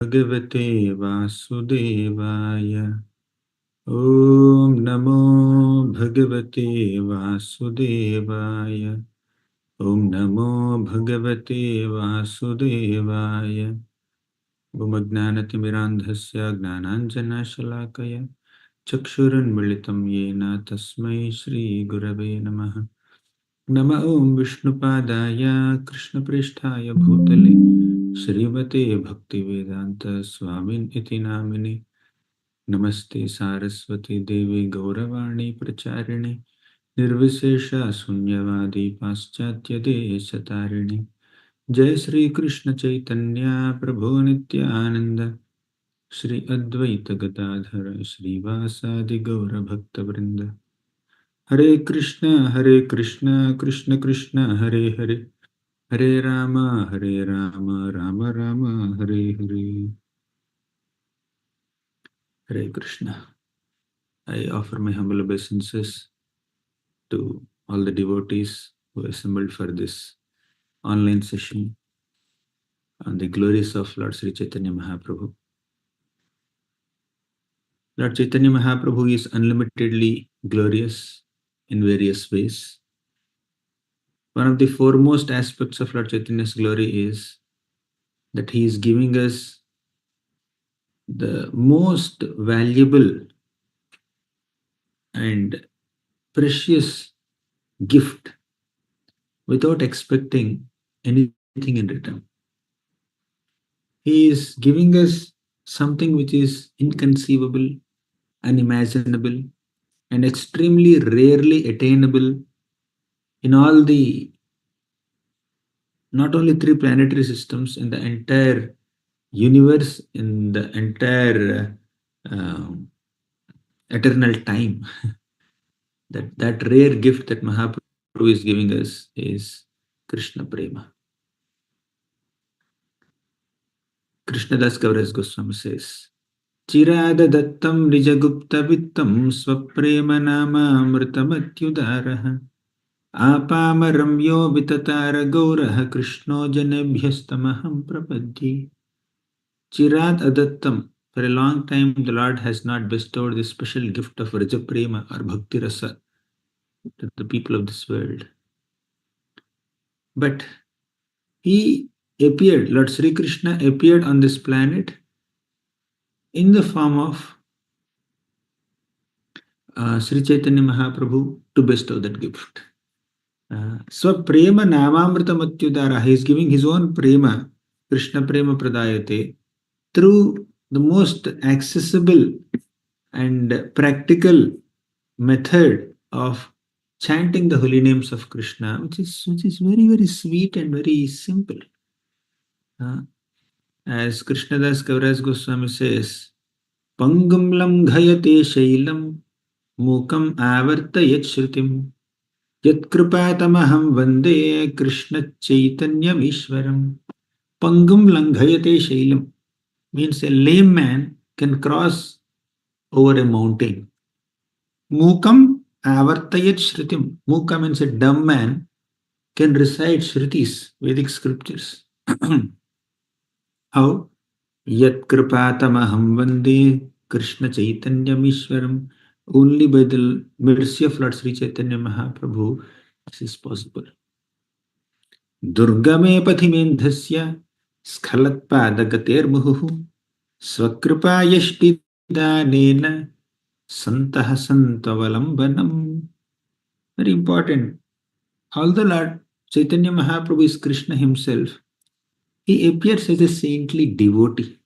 भगवते वासुदेवाय। ॐ नमो भगवते वासुदेवाय। ॐ नमो भगवते वासुदेवाय। ॐ अज्ञानतिमिरान्धस्य ज्ञानाञ्जनशलाकया चक्षुरुन्मिलितं येन तस्मै श्रीगुरवे नमः। नमः ॐ विष्णुपादाय कृष्णप्रेष्ठाय भूतले श्रीमते भक्तिवेदान्त स्वामिन् इति नामिने। नमस्ते सारस्वती देवी गौरवाणी प्रचारिणे निर्विशेष शून्यवादी पाश्चात्य देशतारिणे। जय श्री कृष्ण चैतन्य प्रभु नित्यानंद श्री अद्वैत गदाधर श्रीवासादि गौर भक्तवृंद। हरे कृष्ण कृष्ण कृष्ण हरे हरे, हरे Ram Ram Ram Hare Hare. Hare Krishna. I offer my humble obeisances to all the devotees who assembled for this online session on the glories of Lord Sri Chaitanya Mahaprabhu. Lord Chaitanya Mahaprabhu is unlimitedly glorious in various ways. One of the foremost aspects of Lord Chaitanya's glory is that he is giving us the most valuable and precious gift without expecting anything in return. He is giving us something which is inconceivable, unimaginable, and extremely rarely attainable in all the not only three planetary systems, in the entire universe, in the entire eternal time. that rare gift that Mahaprabhu is giving us is Krishna Prema. Krishnadas Kaviraj Goswami says, Chiraddattam Nijagupta Vittam Swaprema Nama Amrtamatyudarah Apamaram Yo Vitatara Gaurah Krishno Janebhyastamaham Prapadhi. Chirad Adattam. For a long time, the Lord has not bestowed this special gift of Rajaprema or Bhakti Rasa to the people of this world. But he appeared, Lord Sri Krishna appeared on this planet in the form of Sri Chaitanya Mahaprabhu to bestow that gift. Swaprema Namamrita Matyudara. He is giving his own prema, Krishna Prema Pradayate, through the most accessible and practical method of chanting the holy names of Krishna, which is very, very sweet and very simple. As Krishnadas Kaviraj Goswami says, Pangum lamghayate shailam mukam avartayat shrutim yat kripatamaham vande Krishna chaitanyam ishwaram. Pangum langhayate shailam means a lame man can cross over a mountain. Mukam avartayat shrutim. Muka means a dumb man can recite Shrutis, Vedic scriptures. How? Yat kripatamaham vande Krishna chaitanyam ishwaram. Only by the mercy of Lord Sri Chaitanya Mahaprabhu this is possible. Durgame pathimendhasya skhalatpadagater muhuhu swakripa yashtidanena santah santavalambanam. Very important. Although Lord Chaitanya Mahaprabhu is Krishna himself, he appears as a saintly devotee.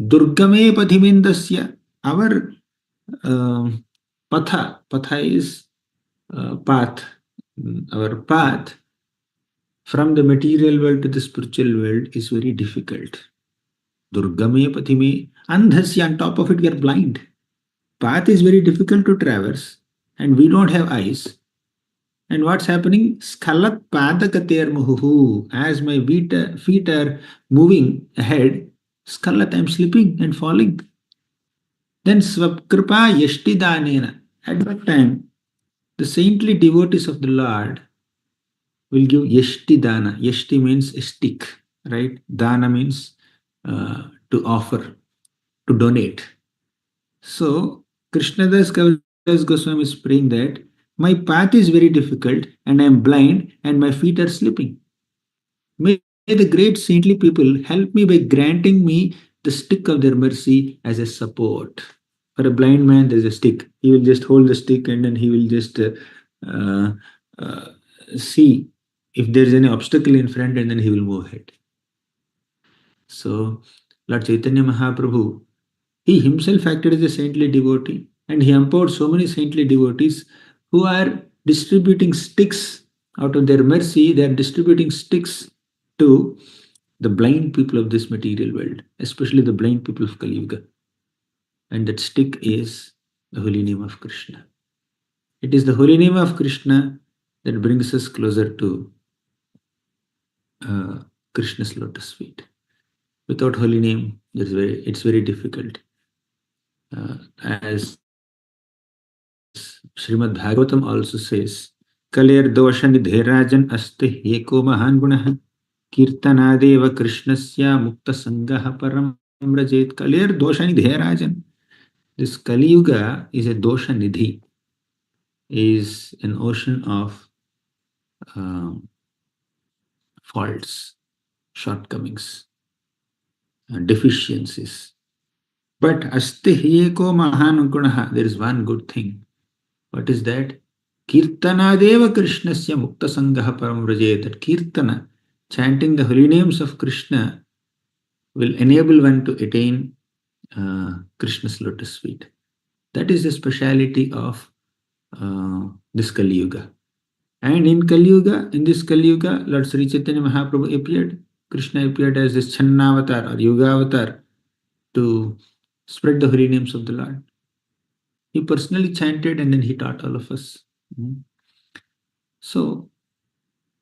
Durgame pathimendasya. Our patha is path. Our path from the material world to the spiritual world is very difficult. Durgame pathime andhasya, on top of it we are blind. Path is very difficult to traverse and we don't have eyes. And what's happening? Skalat padakater muhuhu. As my feet are moving ahead, skalat, I'm slipping and falling. Then swakripa yashtidanena. At that time, the saintly devotees of the Lord will give yashti dana. Yashti means a stick, right? Dana means to offer, to donate. So Krishnadas Kaviraj Goswami is praying that my path is very difficult and I am blind and my feet are slipping. May the great saintly people help me by granting me the stick of their mercy as a support. For a blind man, there is a stick. He will just hold the stick and then he will just uh, uh, see if there is any obstacle in front and then he will move ahead. So, Lord Chaitanya Mahaprabhu, he himself acted as a saintly devotee and he empowered so many saintly devotees who are distributing sticks out of their mercy. They are distributing sticks to the blind people of this material world, especially the blind people of Kali Yuga. And that stick is the holy name of Krishna. It is the holy name of Krishna that brings us closer to uh, Krishna's lotus feet. Without holy name, it's very difficult. As Srimad Bhagavatam also says, Kalir dosha nidherajan asti yeko mahan gunah kirtanadeva krishnasya mukta sangaha param rajet. Kalir dosha nidherajan. This Kali Yuga is a dosha nidhi, is an ocean of uh, faults, shortcomings, deficiencies. But asti eko mahan gunaha, there is one good thing. What is that? Kirtanadeva Krishnasya Mukta Sangaha Param Vraje. That Kirtana, chanting the holy names of Krishna, will enable one to attain Krishna's lotus feet. That is the speciality of this Kali Yuga. And in Kali Yuga, in this Kali Yuga, Lord Sri Chaitanya Mahaprabhu appeared. Krishna appeared as this Channavatar or Yuga avatar to spread the holy names of the Lord. He personally chanted and then he taught all of us. So,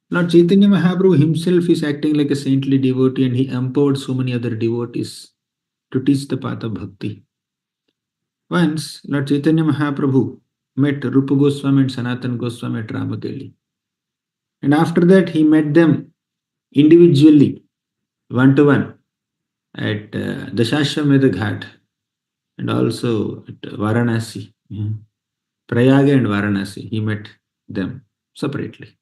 Lord Chaitanya Mahaprabhu himself is acting like a saintly devotee and he empowered so many other devotees to teach the path of bhakti. Once, Lord Chaitanya Mahaprabhu met Rupa Goswami and Sanatan Goswami at Ramakeli. And after that, he met them individually, one to one, at Dashashwamedha Ghat and also at Varanasi. Prayaga and Varanasi, he met them separately.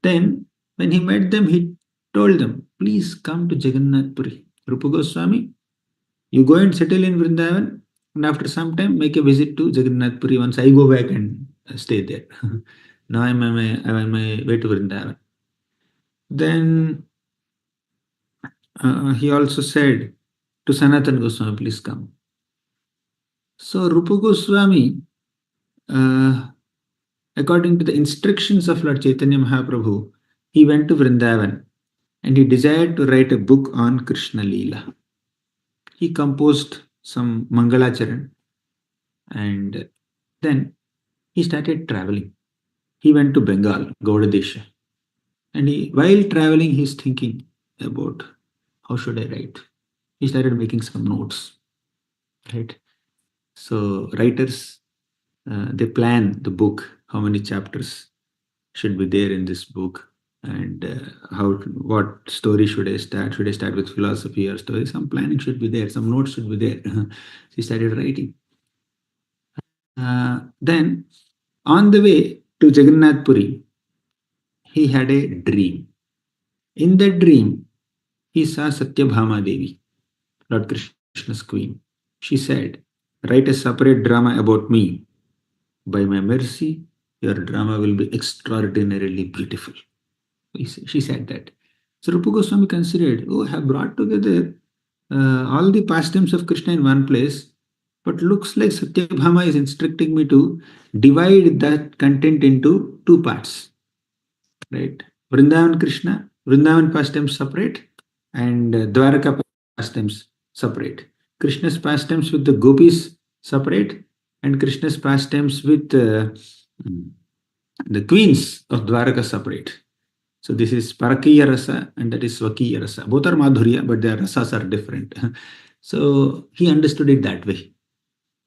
Then, when he met them, he told them, please come to Jagannath Puri. Rupa Goswami, you go and settle in Vrindavan, and after some time, make a visit to Jagannath Puri once I go back and stay there. Now I'm on my way to Vrindavan. Then he also said to Sanatan Goswami, please come. So Rupa Goswami, according to the instructions of Lord Chaitanya Mahaprabhu, he went to Vrindavan and he desired to write a book on Krishna Leela. He composed some Mangalacharan and then he started traveling. He went to Bengal, Gaudadesha. And while traveling, he's thinking about how should I write. He started making some notes, right? So writers, they plan the book, how many chapters should be there in this book, and what story should I start? Should I start with philosophy or story? Some planning should be there, some notes should be there. He started writing. Then on the way to Jagannath Puri, he had a dream. In that dream, he saw Satyabhama Devi, Lord Krishna's queen. She said, write a separate drama about me. By my mercy, your drama will be extraordinarily beautiful. She said that. So Rupa Goswami considered, oh, I have brought together all the pastimes of Krishna in one place, but looks like Satyabhama is instructing me to divide that content into two parts, right? Vrindavan Krishna, Vrindavan pastimes separate, and Dwaraka pastimes separate. Krishna's pastimes with the gopis separate, and Krishna's pastimes with the queens of Dwaraka separate. So this is Parakiya Rasa and that is Swakiya Rasa. Both are Madhurya, but their rasas are different. So he understood it that way.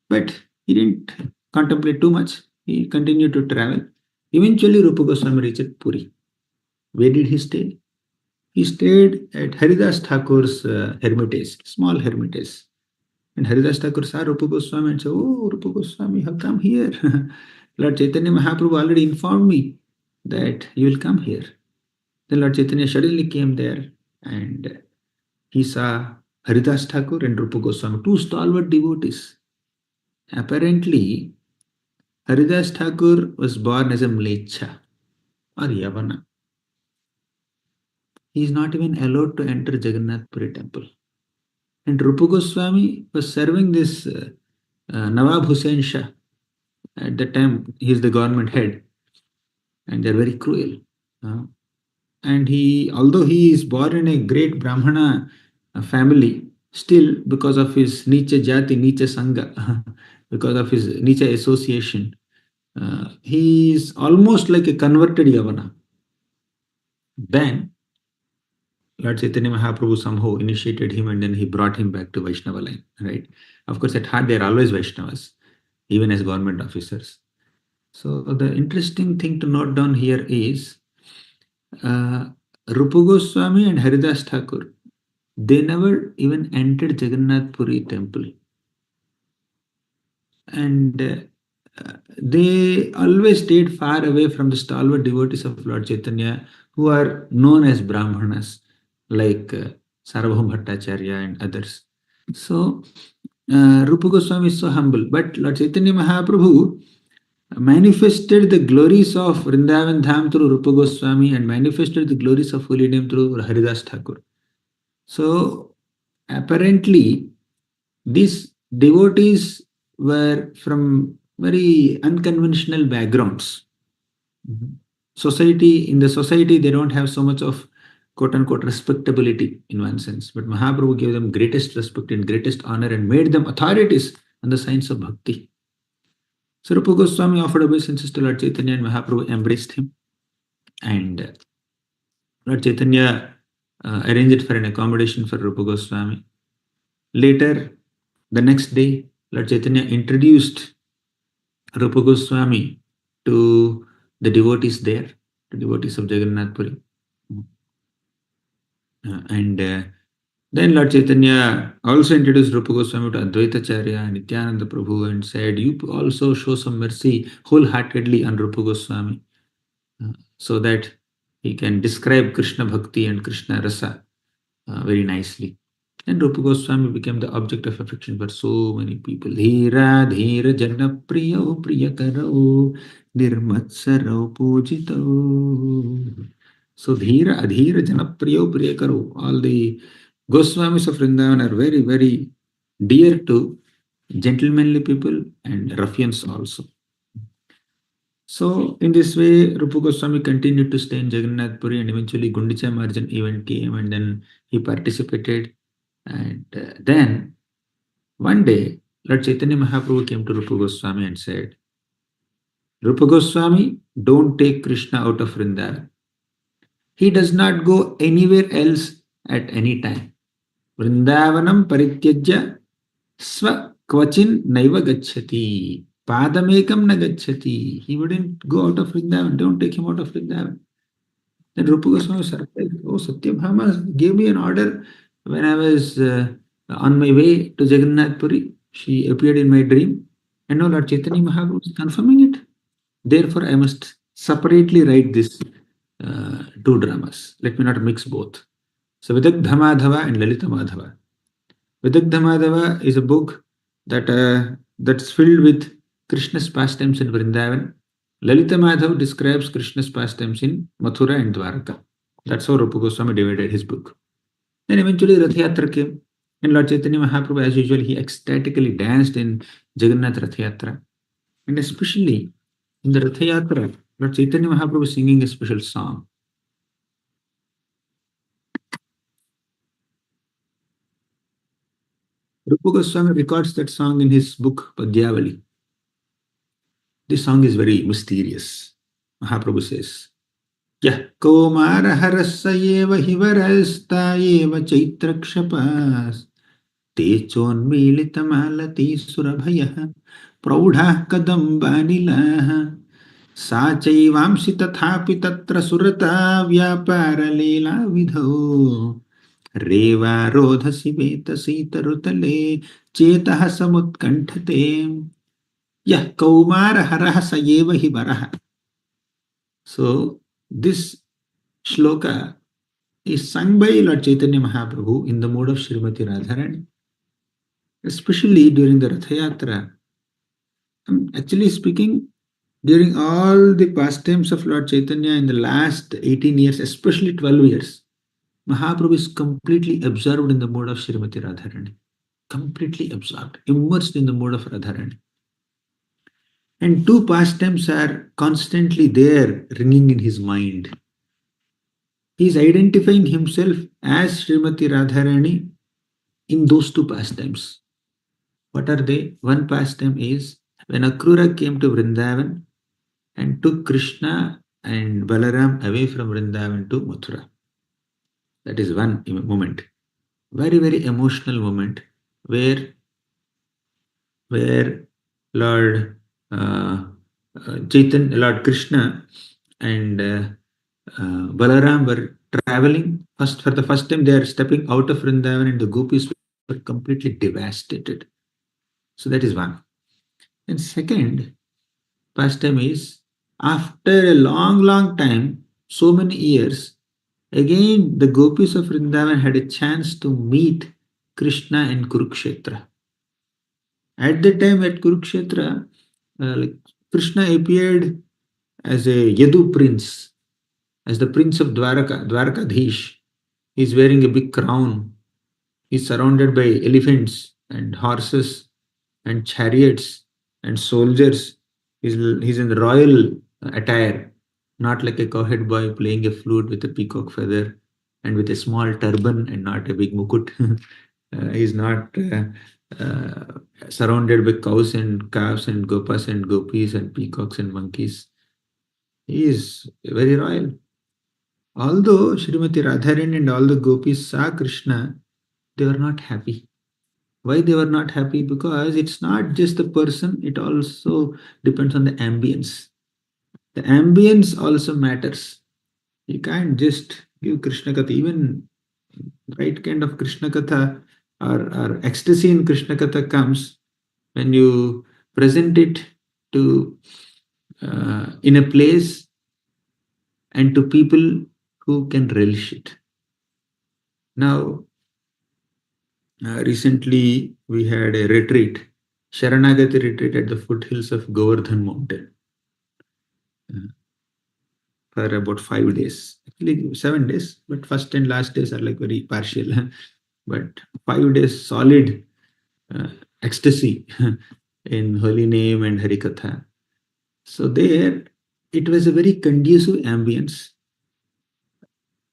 But he didn't contemplate too much. He continued to travel. Eventually, Rupa Goswami reached Puri. Where did he stay? he stayed at Haridas Thakur's hermitage, small hermitage. And Haridas Thakur saw Rupa Goswami and said, "Oh, Rupa Goswami, have come here. Lord Chaitanya Mahaprabhu already informed me that you will come here." Then Lord Chaitanya suddenly came there and he saw Haridas Thakur and Rupa Goswami, two stalwart devotees. Apparently, Haridas Thakur was born as a Mlecha or Yavana. He is not even allowed to enter Jagannath Puri temple. And Rupa Goswami was serving this Nawab Hussain Shah. At that time, he is the government head, and they're very cruel. And although he is born in a great Brahmana family, still because of his Nicha Jati, Nicha Sangha, because of his Nicha association, he is almost like a converted Yavana. Then Lord Chaitanya Mahaprabhu somehow initiated him and then he brought him back to Vaishnava line, right? Of course, at heart, they are always Vaishnavas, even as government officers. So the interesting thing to note down here is Rupa Goswami and Haridas Thakur, they never even entered Jagannath Puri temple. And they always stayed far away from the stalwart devotees of Lord Chaitanya who are known as Brahmanas, like Sarvabhaum Bhattacharya and others. So Rupa Goswami is so humble. But Lord Chaitanya Mahaprabhu manifested the glories of Vrindavan Dham through Rupa Goswami and manifested the glories of Holy Name through Haridas Thakur. So apparently these devotees were from very unconventional backgrounds. In the society, they don't have so much of quote unquote respectability in one sense. But Mahaprabhu gave them greatest respect and greatest honor and made them authorities on the science of bhakti. So Rupa Goswami offered obeisances to Lord Chaitanya and Mahaprabhu embraced him. And Lord Chaitanya arranged for an accommodation for Rupa Goswami. Later, the next day, Lord Chaitanya introduced Rupa Goswami to the devotees there, the devotees of Jagannath Puri. Then Lord Chaitanya also introduced Rupa Goswami to Advaitacharya, Nityananda Prabhu, and said, "You also show some mercy wholeheartedly on Rupa Goswami so that he can describe Krishna Bhakti and Krishna Rasa very nicely." And Rupa Goswami became the object of affection for so many people. Dhira dhira jana priyo priyakaro nirmatsaro pujito. So dhira adhira jana priyo priyakaro. All the Goswamis of Vrindavan are very, very dear to gentlemanly people and ruffians also. So in this way, Rupa Goswami continued to stay in Jagannath Puri, and eventually Gundicha Marjan event came and then he participated. And then one day, Lord Chaitanya Mahaprabhu came to Rupa Goswami and said, "Rupa Goswami, don't take Krishna out of Vrindavan. He does not go anywhere else at any time. Vrindavanam parityajya sva kvachin naiva gacchati. Padamekam na gacchati." He wouldn't go out of Vrindavan. Don't take him out of Vrindavan. Then Rupa Goswami was surprised. Oh, Satyabhama gave me an order when I was on my way to Jagannath Puri. She appeared in my dream. And now Lord Chaitanya Mahaprabhu is confirming it. Therefore, I must separately write these two dramas. Let me not mix both. So Vidagdha Madhava and Lalita Madhava. Vidagdha Madhava is a book that's filled with Krishna's pastimes in Vrindavan. Lalita Madhava describes Krishna's pastimes in Mathura and Dwaraka. That's how Rupa Goswami divided his book. Then eventually Rath Yatra came, and Lord Chaitanya Mahaprabhu, as usual, he ecstatically danced in Jagannath Rath Yatra. And especially in the Rath Yatra, Lord Chaitanya Mahaprabhu was singing a special song. Rupa Goswami records that song in his book Padyavali. This song is very mysterious. Mahaprabhu says, "Yah komara harasa yeva hivarasta yeva chaitrakshapas te chonmilitamalati surabhayah praudhah kadambanilah सा चैवांसि तथापि तत्र सुरता व्यापारलीला विधौ रेवारोधसि वेतसि तरुतले चेतः समुत्कण्ठते यः कौमारहरः स एव हि वरः. So this shloka is sung by Lord Chaitanya Mahaprabhu in the mode of Srimati Radharani, especially during the Ratha Yatra. Actually speaking, during all the pastimes of Lord Chaitanya in the last 18 years, especially 12 years, Mahaprabhu is completely absorbed in the mode of Srimati Radharani. Completely absorbed, immersed in the mode of Radharani. And two pastimes are constantly there ringing in his mind. He is identifying himself as Srimati Radharani in those two pastimes. What are they? One pastime is when Akrura came to Vrindavan and took Krishna and Balaram away from Vrindavan to Mathura. That is one moment. Very, very emotional moment where Lord Chaitanya, Lord Krishna and Balaram were traveling. For the first time, they are stepping out of Vrindavan, and the gopis were completely devastated. So that is one. And second pastime is after a long, long time, so many years, again the gopis of Vrindavan had a chance to meet Krishna in Kurukshetra. At that time at Kurukshetra, like Krishna appeared as a Yadu prince, as the prince of Dwarakadhish. He's wearing a big crown. He's surrounded by elephants and horses and chariots and soldiers. He's in royal attire, not like a cowhead boy playing a flute with a peacock feather and with a small turban and not a big mukut. He's not uh, surrounded by cows and calves and gopas and gopis and peacocks and monkeys. He is very royal. Although Srimati Radharani and all the gopis saw Krishna, they were not happy. Why they were not happy? Because it's not just the person, it also depends on the ambience. The ambience also matters. You can't just give Krishna Katha, even right kind of Krishna Katha or ecstasy in Krishna Katha comes when you present it to in a place and to people who can relish it. Now, recently we had a retreat, Sharanagati retreat at the foothills of Govardhan mountain for about 5 days. Actually, 7 days, but first and last days are like very partial. But 5 days solid uh, ecstasy in holy name and Harikatha. So there, it was a very conducive ambience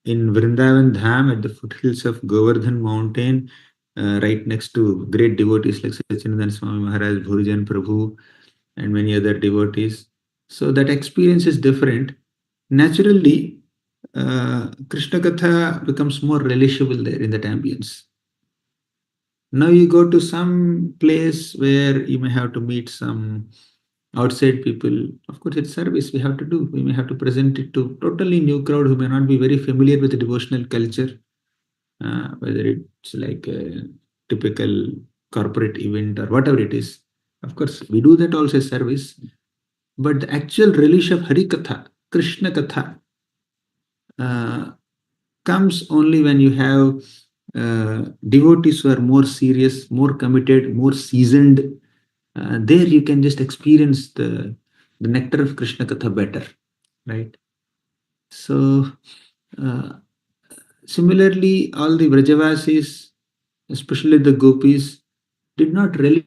in Vrindavan Dham at the foothills of Govardhan mountain, right next to great devotees like Sachinandan Swami Maharaj, Bhurijan Prabhu, and many other devotees. So that experience is different. Naturally, Krishna Katha becomes more relishable there in that ambience. Now you go to some place where you may have to meet some outside people. Of course, it's service we have to do. We may have to present it to totally new crowd who may not be very familiar with the devotional culture, whether it's like a typical corporate event or whatever it is. Of course, we do that also as service. But the actual relish of Hari Katha, Krishna Katha, uh, comes only when you have devotees who are more serious, more committed, more seasoned. There you can just experience the nectar of Krishna Katha better, right? So, uh, similarly, all the Vrajavasis, especially the gopis, did not relish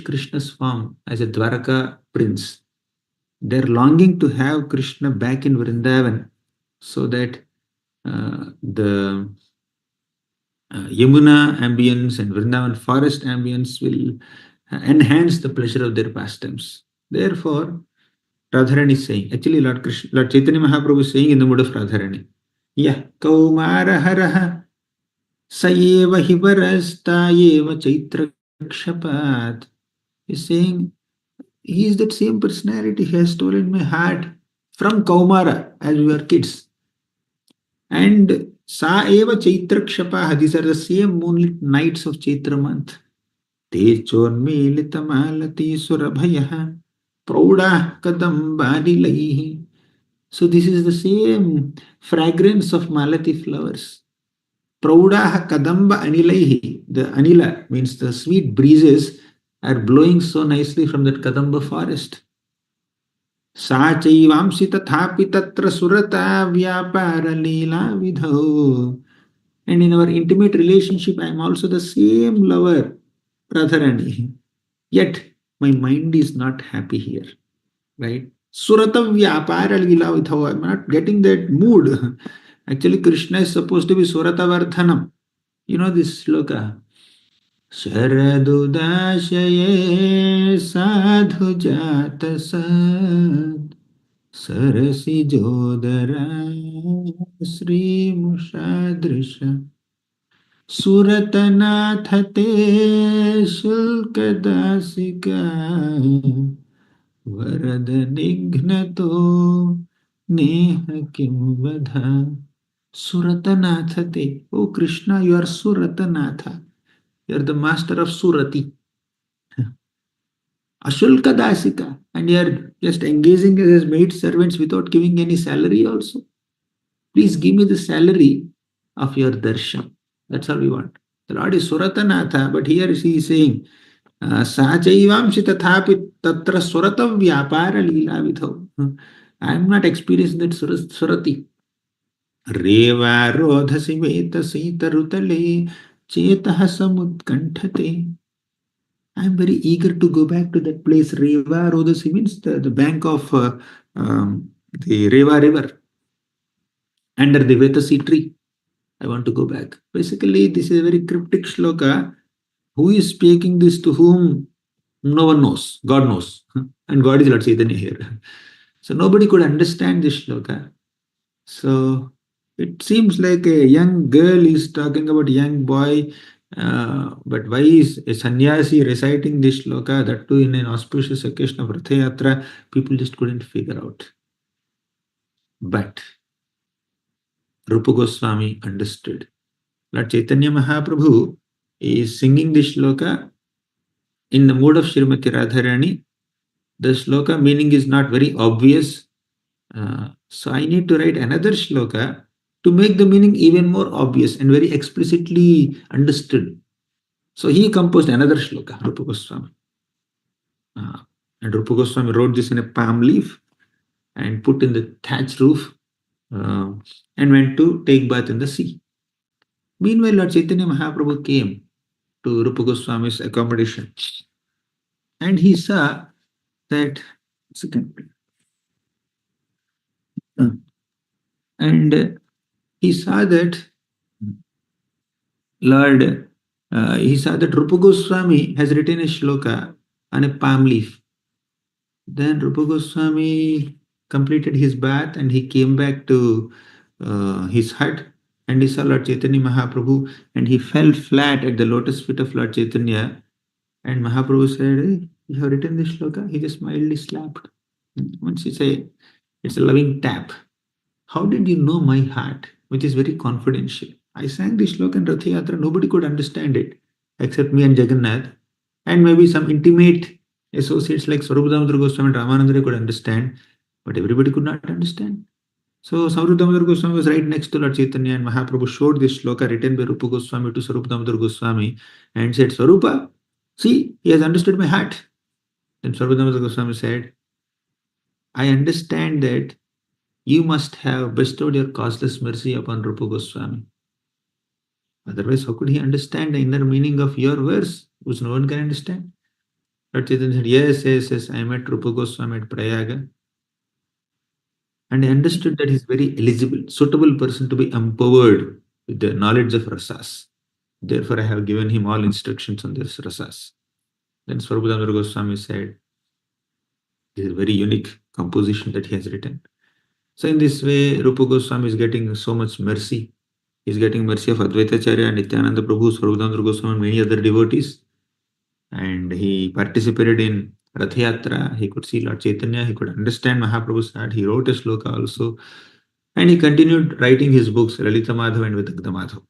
Krishna's form as a Dwaraka prince. They're longing to have Krishna back in Vrindavan so that the Yamuna ambience and Vrindavan forest ambience will enhance the pleasure of their pastimes. Therefore, Radharani is saying, actually Lord Chaitanya Mahaprabhu is saying in the mood of Radharani, Yah Kaumara Sayeva Hivarastayeva Chaitra Kshapat. He's saying, he is that same personality. He has stolen my heart from Kaumara as we were kids. And Sa Eva Chaitra Kshapaha, these are the same moonlit nights of Chaitra month. Te Chonmilitamalati Surabhayaha Prauda Kadambanilaihi. So this is the same fragrance of Malati flowers. Praudaha Kadamba Anilaihi. The Anila means the sweet breezes are blowing so nicely from that Kadamba forest. Sa chaivaamsi tathapi tatra surata vyapara leela vidho. And in our intimate relationship, I am also the same lover, Radharani. Yet my mind is not happy here, right? Surata vyapara leela vidho. I'm not getting that mood. Actually, Krishna is supposed to be Surata Vardhanam. You know this sloka. Sharadudashaye sadhu jata sad Sarasi Jodara Sri Mushadrisha Suratanathate Shulkadasika Varadanignato Neha Kimvadha Suratanathate. Oh Krishna, you are Suratanatha. You are the master of Surati. Ashulka Dasika. And you are just engaging as maid servants without giving any salary also. Please give me the salary of your darshan. That's all we want. The Lord is Suratanatha, but here he is saying, Sachaivamshi tathapi tatra surata vyapara lila vidho. I am not experiencing that surati. Reva rodhasi veta sita rutale chetah samutkanthate. I am very eager to go back to that place. Reva rodhasi means the bank of the Reva river under the Vetasi tree. I want to go back. Basically, this is a very cryptic shloka. Who is speaking this to whom? No one knows. God knows. And God is Lord Chaitanya here. So nobody could understand this shloka. So it seems like a young girl is talking about a young boy. But why is a sannyasi reciting this shloka, that too in an auspicious occasion of Ratha Yatra? People just couldn't figure out. But Rupa Goswami understood. Lord Chaitanya Mahaprabhu is singing this shloka in the mood of Srimati Radharani. The shloka meaning is not very obvious. So I need to write another shloka to make the meaning even more obvious and very explicitly understood. So he composed another shloka, Rupa Goswami. And Rupa Goswami wrote this in a palm leaf and put in the thatch roof and went to take bath in the sea. Meanwhile, Lord Chaitanya Mahaprabhu came to Rupa Goswami's accommodation and he saw that and he saw that he saw that Rupa Goswami has written a shloka on a palm leaf. Then Rupa Goswami completed his bath and he came back to his hut and he saw Lord Chaitanya Mahaprabhu and he fell flat at the lotus feet of Lord Chaitanya. And Mahaprabhu said, "Hey, you have written this shloka?" He just mildly slapped. Once he said, it's a loving tap. How did you know my heart, which is very confidential? I sang this shloka in Ratha Yatra, nobody could understand it except me and Jagannath, and maybe some intimate associates like Swarup Damodar Goswami and Ramanandara could understand, but everybody could not understand. So Swarup Damodar Goswami was right next to Lord Chaitanya, and Mahaprabhu showed this shloka written by Rupa Goswami to Swarup Damodar Goswami and said, "Swarupa, see, he has understood my heart." Then Swarup Damodar Goswami said, "I understand that you must have bestowed your causeless mercy upon Rupa Goswami. Otherwise, how could he understand the inner meaning of your verse, which no one can understand?" Lord Chaitanya said, yes, I met Rupa Goswami at Prayaga. And I understood that he is very eligible, suitable person to be empowered with the knowledge of rasas. Therefore, I have given him all instructions on this rasas. Then Swarup Damodar Goswami said, this is a very unique composition that he has written. So in this way, Rupa Goswami is getting so much mercy. He is getting mercy of Advaitacharya, Nityananda Prabhu, Swarup Damodar Goswami, and many other devotees. And he participated in Rath Yatra, he could see Lord Chaitanya, he could understand Mahaprabhu's heart, he wrote a sloka also, and he continued writing his books, Lalita Madhav and Vidagdha Madhav.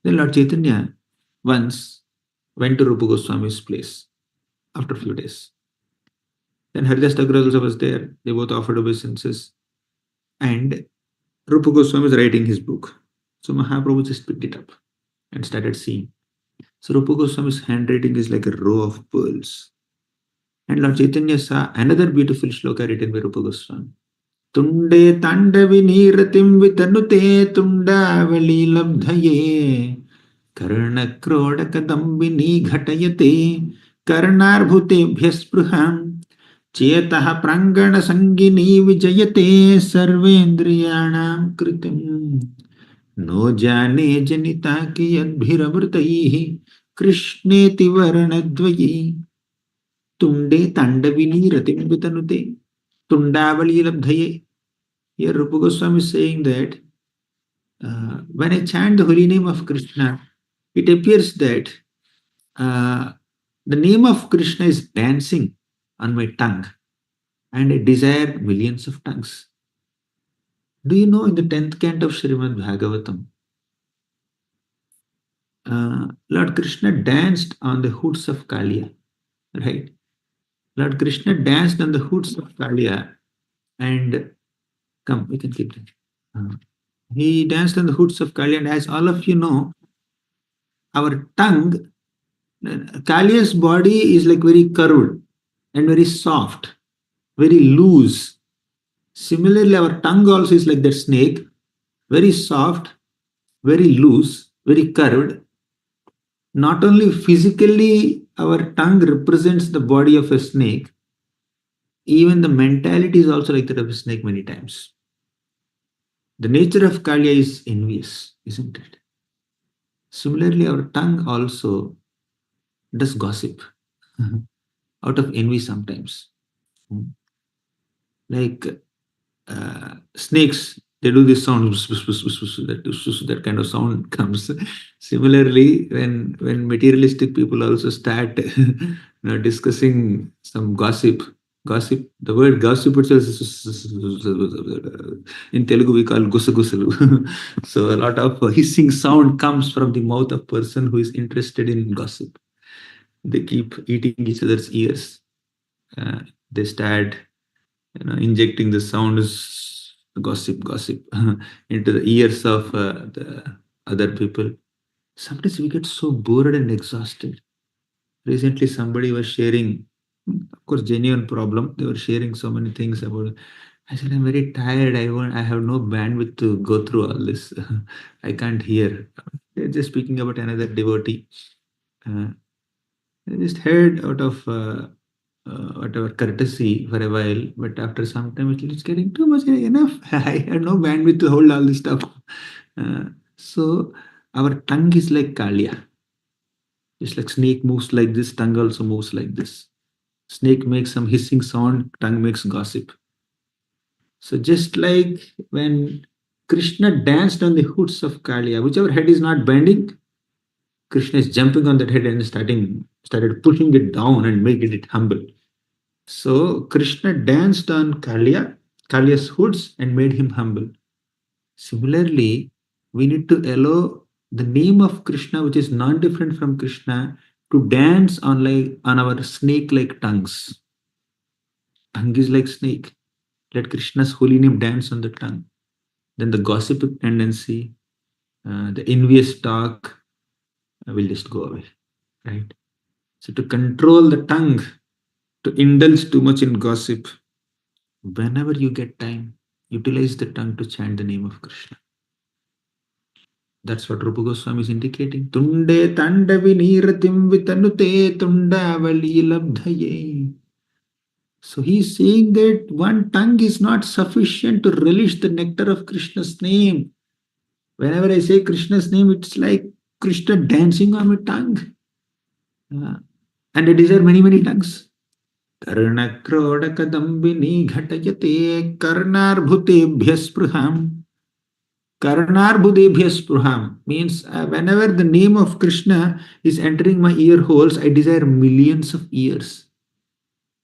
Then Lord Chaitanya once went to Rupa Goswami's place after a few days. Then Haridas Thakur also was there. They both offered obeisances. And Rupa Goswami was writing his book. So Mahaprabhu just picked it up and started seeing. So Rupa Goswami's handwriting is like a row of pearls. And Lord Chaitanya saw another beautiful shloka written by Rupa Goswami. Tunde tandavi niratim vitanute tundavali labdhaye karna kroda kadambini ghatayate karnarbhutebhya spriham चेतः प्रांगण संगिनी विजयते सर्वेन्द्रियाणां कृतिम् no जाने जनिता कि यद्भिरमृतैः कृष्णेति वर्णद्वये तुंडे तांडविनी रतिं वितनुते tundavali labdhaye. Here Rupa Goswami is saying that when I chant the holy name of Krishna, it appears that the name of Krishna is dancing on my tongue, and I desire millions of tongues. Do you know in the 10th canto of Srimad Bhagavatam, Lord Krishna danced on the hoods of Kaliya, right? Lord Krishna danced on the hoods of Kaliya, and come, we can keep that. He danced on the hoods of Kaliya, and as all of you know, our tongue, Kaliya's body is like very curved and very soft, very loose. Similarly, our tongue also is like that snake, very soft, very loose, very curved. Not only physically, our tongue represents the body of a snake, even the mentality is also like that of a snake many times. The nature of Kaliya is envious, isn't it? Similarly, our tongue also does gossip out of envy sometimes. Like snakes, they do this sound, that kind of sound comes. Similarly, when materialistic people also start discussing some gossip, the word gossip itself in Telugu we call gusagusalu. So a lot of hissing sound comes from the mouth of person who is interested in gossip. They keep eating each other's ears. They start injecting the sounds, gossip into the ears of the other people. Sometimes we get so bored and exhausted. Recently, somebody was sharing, of course, genuine problem. They were sharing so many things about. I said, I'm very tired. I have no bandwidth to go through all this. I can't hear. They're just speaking about another devotee. I just heard out of whatever courtesy for a while, but after some time it's getting too much. Enough. I had no bandwidth to hold all this stuff. So our tongue is like Kaliya. Just like snake moves like this, tongue also moves like this. Snake makes some hissing sound, tongue makes gossip. So just like when Krishna danced on the hoods of Kaliya, whichever head is not bending, Krishna is jumping on that head and started pushing it down and making it humble. So Krishna danced on Kaliya's hoods and made him humble. Similarly, we need to allow the name of Krishna, which is non-different from Krishna, to dance on our snake-like tongues. Tongue is like snake. Let Krishna's holy name dance on the tongue. Then the gossip tendency, the envious talk will just go away, right? So to control the tongue, to indulge too much in gossip, whenever you get time, utilize the tongue to chant the name of Krishna. That's what Rupa Goswami is indicating. Tunde tandavi niratim vitanute tundavali labdhaye. So he's saying that one tongue is not sufficient to relish the nectar of Krishna's name. Whenever I say Krishna's name, it's like Krishna dancing on my tongue. And I desire many, many tongues. Karnakrodakadambini ghatayate karnarbhutebhya spriham. Karnarbhutebhya spriham means whenever the name of Krishna is entering my ear holes, I desire millions of ears.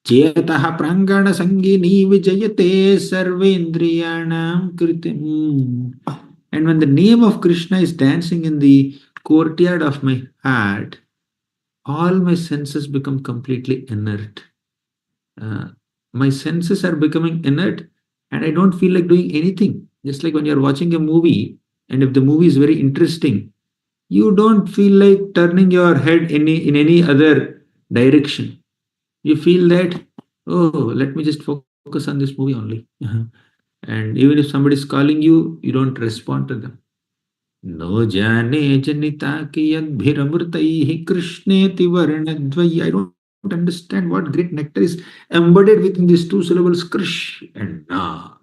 Chetaha prangana sangini vijayate sarvendriyanam kritim. And when the name of Krishna is dancing in the courtyard of my heart, all my senses become completely inert. Uh, my senses are becoming inert and I don't feel like doing anything. Just like when you're watching a movie, and if the movie is very interesting, you don't feel like turning your head in any other direction. You feel that, oh, let me just focus on this movie only. And even if somebody is calling you, you don't respond to them. No jane janita ki yadbhiramurtaihi krishneti varnadvayi. I don't understand what great nectar is embedded within these two syllables, krish and na.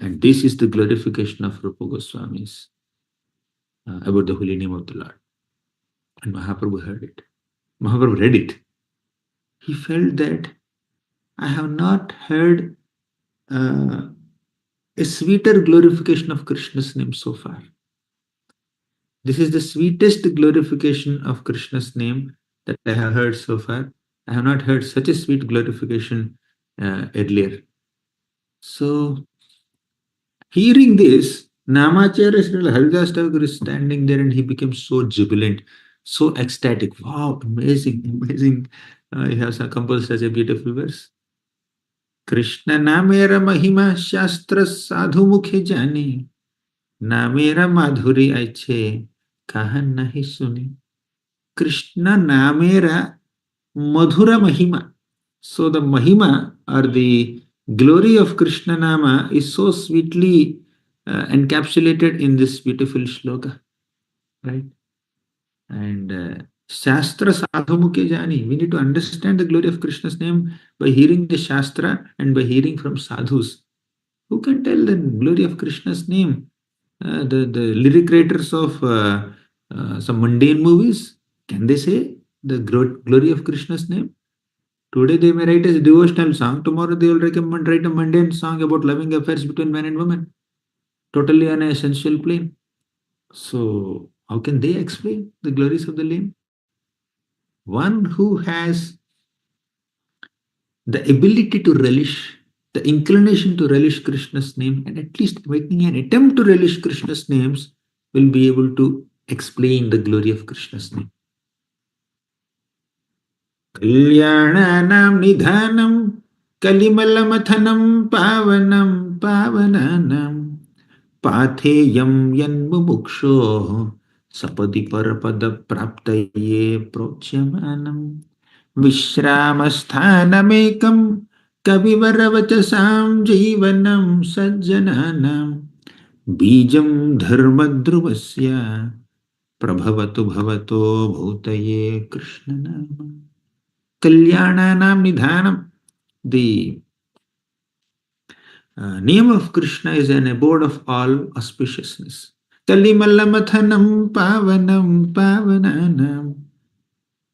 And this is the glorification of Rupa Goswami's about the holy name of the Lord. And Mahaprabhu heard it. Mahaprabhu read it. He felt that I have not heard uh, a sweeter glorification of Krishna's name so far. This is the sweetest glorification of Krishna's name that I have heard so far. I have not heard such a sweet glorification earlier. So, hearing this, Namacharya Sri Haridas Thakur is standing there and he became so jubilant, so ecstatic. Wow, amazing, amazing. He has composed such a beautiful verse. Krishna namera mahima shastra sadhu mukhe jani. नामेरा माधुरी अच्छे कहा नहीं सुनी. Krishna namera madhura mahima. So the mahima or the glory of Krishna nama is so sweetly encapsulated in this beautiful shloka, right? And Shastra sadhumuke jani. We need to understand the glory of Krishna's name by hearing the Shastra and by hearing from sadhus. Who can tell the glory of Krishna's name? The lyric writers of some mundane movies, can they say the glory of Krishna's name? Today they may write a devotional song, tomorrow they will recommend write a mundane song about loving affairs between man and woman, totally on an essential plane. So how can they explain the glories of the name? One who has the ability to relish, the inclination to relish Krishna's name, and at least making an attempt to relish Krishna's names, will be able to explain the glory of Krishna's name. Kalyananam nidhanam kalimalamathanam pavanam pavananam patheyam yanmumuksho sapadi parapada praptaye prochyamanam विश्रामस्थानमेकं कविवरवचसां जीवनं सज्जनानां बीजं धर्मध्रुवस्य प्रभवतु भवतो भूतये कृष्णनाम. Kalyananam Nidhanam. The name of Krishna is an abode of all auspiciousness. Kalimallamathanam pavanam pavananam.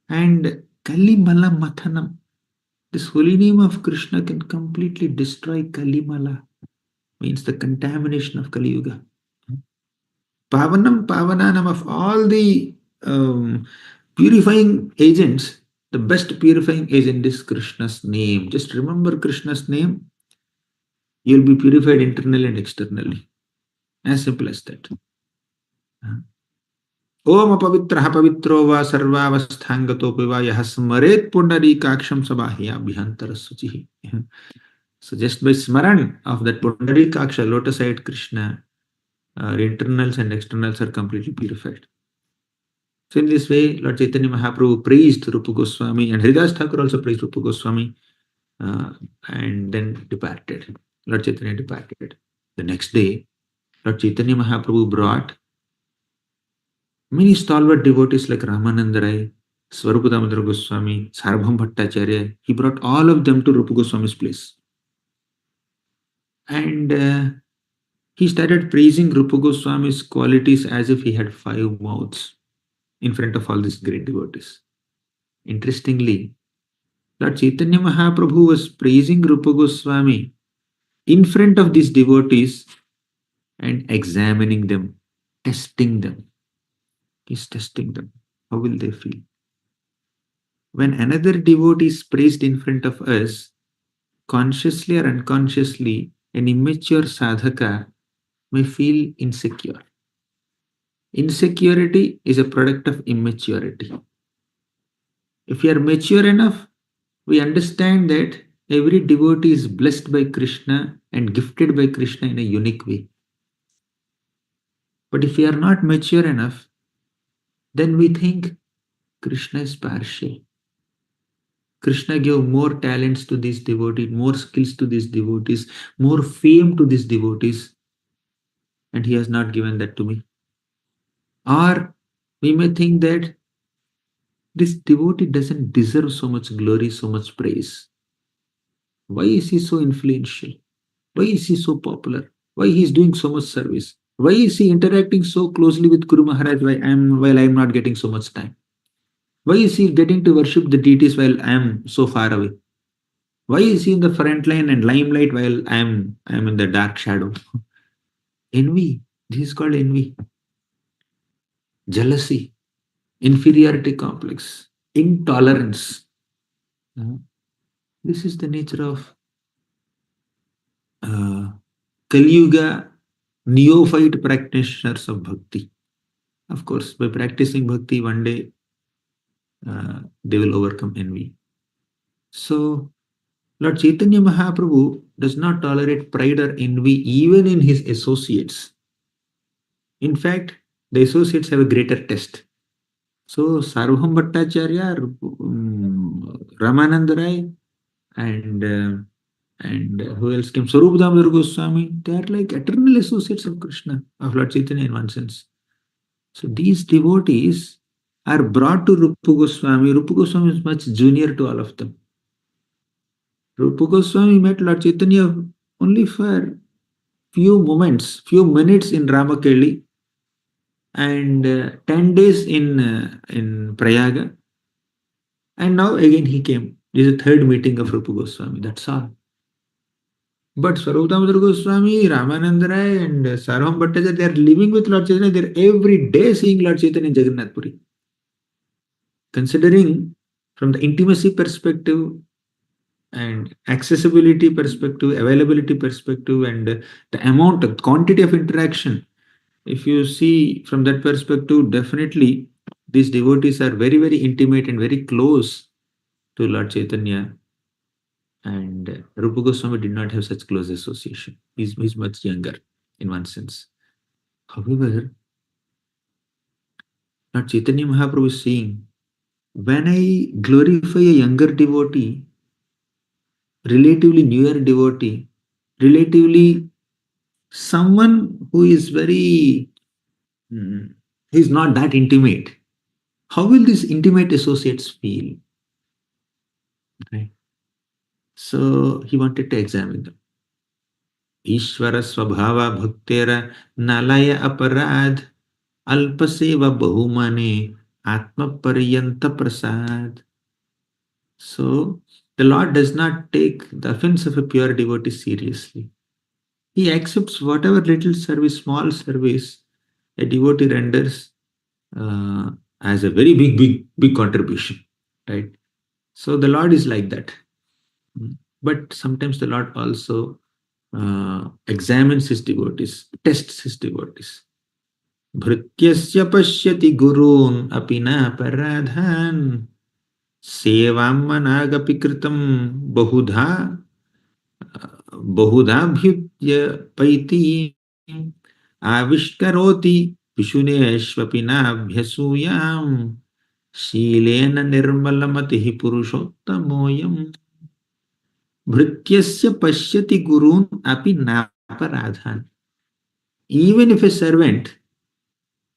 And Kalimallamathanam. This holy name of Krishna can completely destroy Kalimala, means the contamination of Kali Yuga. Pavanam Pavananam, of all the purifying agents, the best purifying agent is Krishna's name. Just remember Krishna's name, you'll be purified internally and externally. As simple as that. Om apavitraha pavitro va sarvavasthangato va yah smaret pundarikaksham sabahya abhyantara suchihi. So just by smaran of that pundarikaksha, lotus-eyed Krishna, our internals and externals are completely purified. So in this way, Lord Chaitanya Mahaprabhu praised Rupa Goswami, and Haridas Thakur also praised Rupa Goswami, and then departed. Lord Chaitanya departed. The next day, Lord Chaitanya Mahaprabhu brought many stalwart devotees like Ramananda Rai, Swarupa Damodara Goswami, Sarvabhauma Bhattacharya. He brought all of them to Rupa Goswami's place. And he started praising Rupa Goswami's qualities as if he had 5 mouths in front of all these great devotees. Interestingly, Lord Chaitanya Mahaprabhu was praising Rupa Goswami in front of these devotees and examining them, testing them. He's testing them. How will they feel? When another devotee is praised in front of us, consciously or unconsciously, an immature sadhaka may feel insecure. Insecurity is a product of immaturity. If we are mature enough, we understand that every devotee is blessed by Krishna and gifted by Krishna in a unique way. But if we are not mature enough, then we think Krishna is partial. Krishna gave more talents to these devotees, more skills to these devotees, more fame to these devotees, and he has not given that to me. Or we may think that this devotee doesn't deserve so much glory, so much praise. Why is he so influential? Why is he so popular? Why he is doing so much service? Why is he interacting so closely with Guru Maharaj while I am not getting so much time? Why is he getting to worship the deities while I am so far away? Why is he in the front line and limelight while I am in the dark shadow? Envy. This is called envy. Jealousy, inferiority complex, intolerance. Uh, This is the nature of uh, Kali Yuga neophyte practitioners of bhakti. Of course, by practicing bhakti, one day they will overcome envy. So, Lord Chaitanya Mahaprabhu does not tolerate pride or envy even in his associates. In fact, the associates have a greater test. So, Sarvabhauma Bhattacharya, Ramananda Rai, and who else came? Swarup Damodar Goswami. They are like eternal associates of Krishna, of Lord Chaitanya in one sense. So these devotees are brought to Rupa Goswami. Rupa Goswami is much junior to all of them. Rupa Goswami met Lord Chaitanya only for few moments, few minutes in Ramakeli and 10 days in Prayaga. And now again he came. This is the third meeting of Rupa Goswami. That's all. But Swarup Damodar Goswami, Ramananda Rai, and Sarvam Bhattacharya, they are living with Lord Chaitanya. They are every day seeing Lord Chaitanya in Jagannath Puri. Considering from the intimacy perspective and accessibility perspective, availability perspective, and the amount of quantity of interaction, if you see from that perspective, definitely these devotees are very, very intimate and very close to Lord Chaitanya. And Rupa Goswami did not have such close association. He's much younger in one sense. However, Lord Chaitanya Mahaprabhu is saying, when I glorify a younger devotee, relatively newer devotee, relatively someone who is very, who is not that intimate, how will these intimate associates feel? Right? So he wanted to examine them. Ishvara Swabhava Bhaktera Nalaya Aparad Alpaseva Bahumane Atma Paryanta Prasad. So the Lord does not take the offense of a pure devotee seriously. He accepts whatever little service, small service a devotee renders uh, as a very big contribution, right? So the Lord is like that. But sometimes the Lord also examines his devotees, tests his devotees. Bhrityasya pashyati gurun apina paradhan sevam managapi kritam bahudha बहुधाभ्युत्य पैति आविष्करोति पिशुनेष्वपि नाभ्यसूयाम् शीलेन निर्मलमतिः पुरुषोत्तमोऽयम् भृत्यस्य पश्यति गुरून् अपि नापराधान्. Even if a servant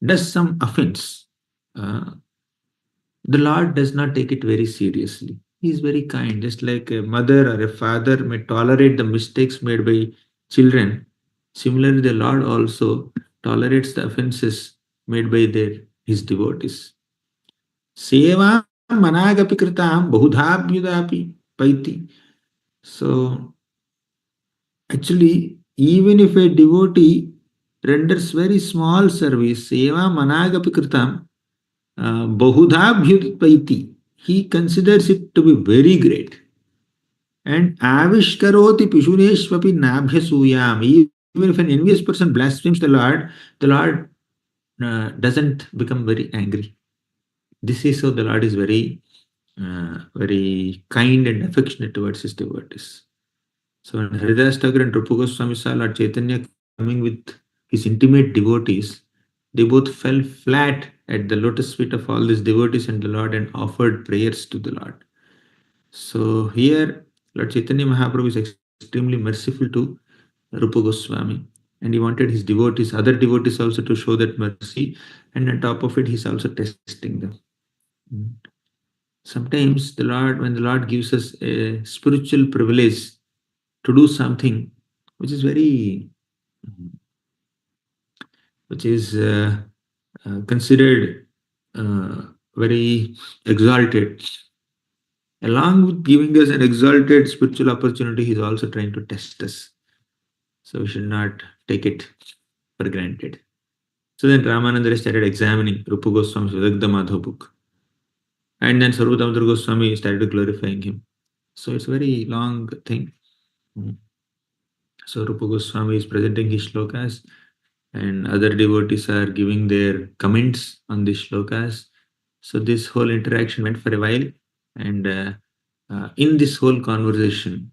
does some offense, the Lord does not take it very seriously. He is very kind, just like a mother or a father may tolerate the mistakes made by children. Similarly, the Lord also tolerates the offenses made by his devotees. Seva managapi kritam bahudhabhyudapi paiti. So, actually, even if a devotee renders very small service, seva managapi kritam bahudhabhyudapaiti. he considers it to be very great. And avishkaroti pishuneshvapi nabhyasuyam. Even if an envious person blasphemes the Lord doesn't become very angry. This is how the Lord is very kind and affectionate towards his devotees. So when Haridas Thakur and Rupa Goswami saw Lord Chaitanya coming with his intimate devotees, they both fell flat at the lotus feet of all these devotees and the Lord and offered prayers to the Lord. So here, Lord Chaitanya Mahaprabhu is extremely merciful to Rupa Goswami, and he wanted his devotees, other devotees also to show that mercy, and on top of it, he's also testing them. Sometimes when the Lord gives us a spiritual privilege to do something which is which is considered very exalted. Along with giving us an exalted spiritual opportunity, he's also trying to test us. So we should not take it for granted. So then Ramananda started examining Rupa Goswami's Vidagdha Madhav book. And then Sarvadamodar Goswami started glorifying him. So it's a very long thing. So Rupa Goswami is presenting his shlokas, and other devotees are giving their comments on these shlokas. So this whole interaction went for a while, and in this whole conversation,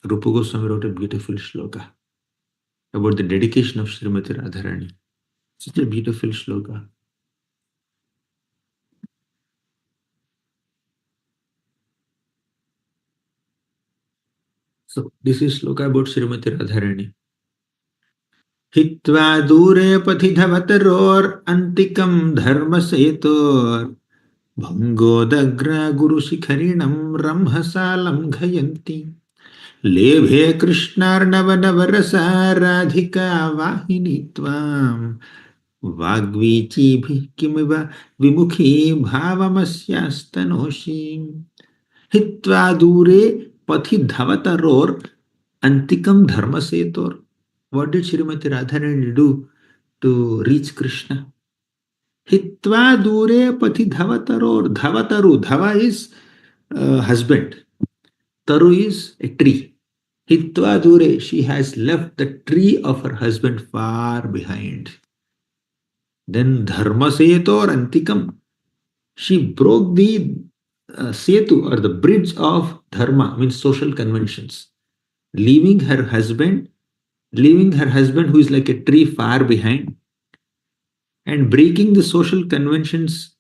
Rupa Goswami wrote a beautiful shloka about the dedication of Srimati Radharani. Such a beautiful shloka. So this is shloka about Srimati Radharani. हित्वा दूरे पथि धवतरोर अंतिकम धर्म सेतोर भंगोदग्र गुरुशिखरिणं रंहसा लंघयन्ति लेभे कृष्णार्णवनवरसा राधिका वाहिनी त्वाम् वाग्वीचीभिः किमिव विमुखी भावमस्यास्तनोषि हित्वा दूरे पथि धवतरोर अंतिकम धर्म सेतोर. What did Srimati Radharani do to reach Krishna? Hitva dure pati dhavataror. Dhavataru. Dhava is husband. Taru is a tree. Hitva dure. She has left the tree of her husband far behind. Then dharma setor antikam. She broke the setu or the bridge of dharma, means social conventions, leaving her husband who is like a tree far behind, and breaking the social conventions